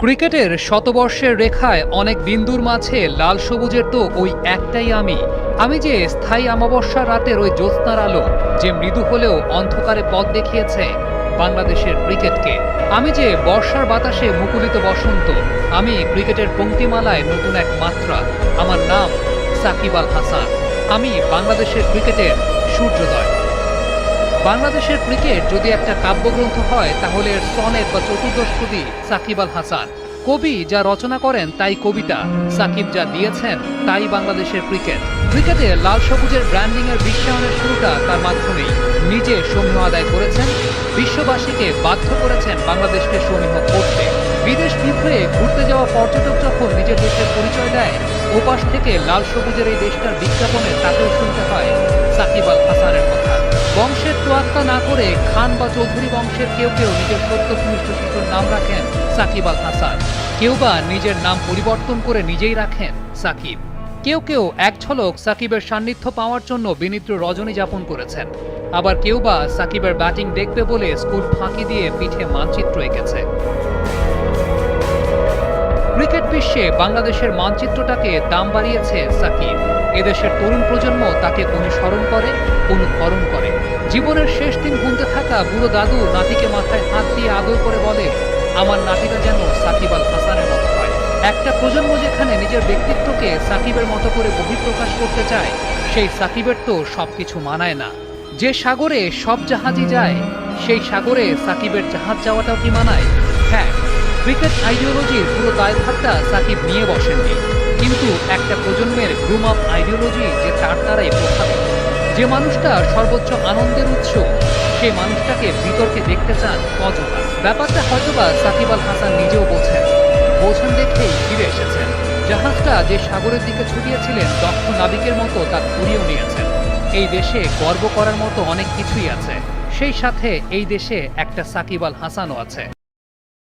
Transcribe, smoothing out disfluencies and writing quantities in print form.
ক্রিকেটের শতবর্ষের রেখায় অনেক বিন্দুর মাঝে লাল সবুজের তো ওই একটাই আমি যে স্থায়ী অমাবস্যার রাতের ওই জ্যোৎস্নার আলো, যে মৃদু হলেও অন্ধকারে পথ দেখিয়েছে বাংলাদেশের ক্রিকেটকে। আমি যে বর্ষার বাতাসে মুকুলিত বসন্ত, আমি ক্রিকেটের পংক্তিমালায় নতুন এক মাত্রা। আমার নাম সাকিব আল হাসান। আমি বাংলাদেশের ক্রিকেটের সূর্যোদয়। বাংলাদেশের ক্রিকেট যদি একটা কাব্যগ্রন্থ হয় তাহলে এর সনেট বা চতুর্দশপদী সাকিব আল হাসান। কবি যা রচনা করেন তাই কবিতা, সাকিব যা দিয়েছেন তাই বাংলাদেশের ক্রিকেট। ক্রিকেটে লাল সবুজের ব্র্যান্ডিং এর বিশ্বায়নের শুরুটা তার মাধ্যমেই। নিজে সমীহ আদায় করেছেন, বিশ্ববাসীকে বাধ্য করেছেন বাংলাদেশকে সমীহ করতে। বিদেশ বিভ্রে ঘুরতে যাওয়া পর্যটক যখন নিজের দেশের পরিচয় দেয়, ওপাশ থেকে লাল সবুজের এই দেশটার বিজ্ঞাপনে তাকেও শুনতে হয় সাকিব আল হাসানের কথা। বংশের তোয়াক্কা না করে খান বা চৌধুরী বংশের কেউ কেউ নিজের সত্যনিষ্ঠ শিশুর নাম রাখেন সাকিব আল হাসান। কেউ বা নিজের নাম পরিবর্তন করে নিজেই রাখেন সাকিব। কেউ কেউ এক ঝলক সাকিবের সান্নিধ্য পাওয়ার জন্য বিনিদ্র রজনী যাপন করেছেন। আবার কেউ বা সাকিবের ব্যাটিং দেখবে বলে স্কুল ফাঁকি দিয়ে পিঠে মানচিত্র এঁকেছে। ক্রিকেট বিশ্বে বাংলাদেশের মানচিত্রটাকে দাম বাড়িয়েছে সাকিব। এদেশের তরুণ প্রজন্ম তাকে অনুসরণ করে, অনুকরণ করে। জীবনের শেষ দিন গুনতে থাকা বুড়ো দাদু নাতিকে মাথায় হাত দিয়ে আদর করে বলে, আমার নাতিটা যেন সাকিব আল হাসানের মতো হয়। একটা প্রজন্ম যেখানে নিজের ব্যক্তিত্বকে সাকিবের মতো করে বহিঃপ্রকাশ করতে চায়, সেই সাকিবের তো সবকিছু মানায় না। যে সাগরে সব জাহাজই যায়, সেই সাগরে সাকিবের জাহাজ যাওয়াটাও কি মানায়? হ্যাঁ, ক্রিকেট আইডিওলজির পুরো দায়ভারটা সাকিব নিয়ে বসেননি, কিন্তু একটা প্রজন্মের গ্রুম আপ আইডিওলজি যে তার দ্বারাই প্রভাবিত। যে মানুষটা সর্বোচ্চ আনন্দের উৎস, সেই মানুষটাকে বিতর্কে দেখতে চান কজনা। ব্যাপারটা হয়তোবা সাকিব আল হাসান নিজেও বোঝেন দেখেই ফিরে এসেছেন। জাহাজটা যে সাগরের দিকে ছুটিয়েছিলেন, দক্ষ নাবিকের মতো তা ঘুরিয়েও নিয়েছেন। এই দেশে গর্ব করার মতো অনেক কিছুই আছে, সেই সাথে এই দেশে একটা সাকিব আল হাসানও আছে।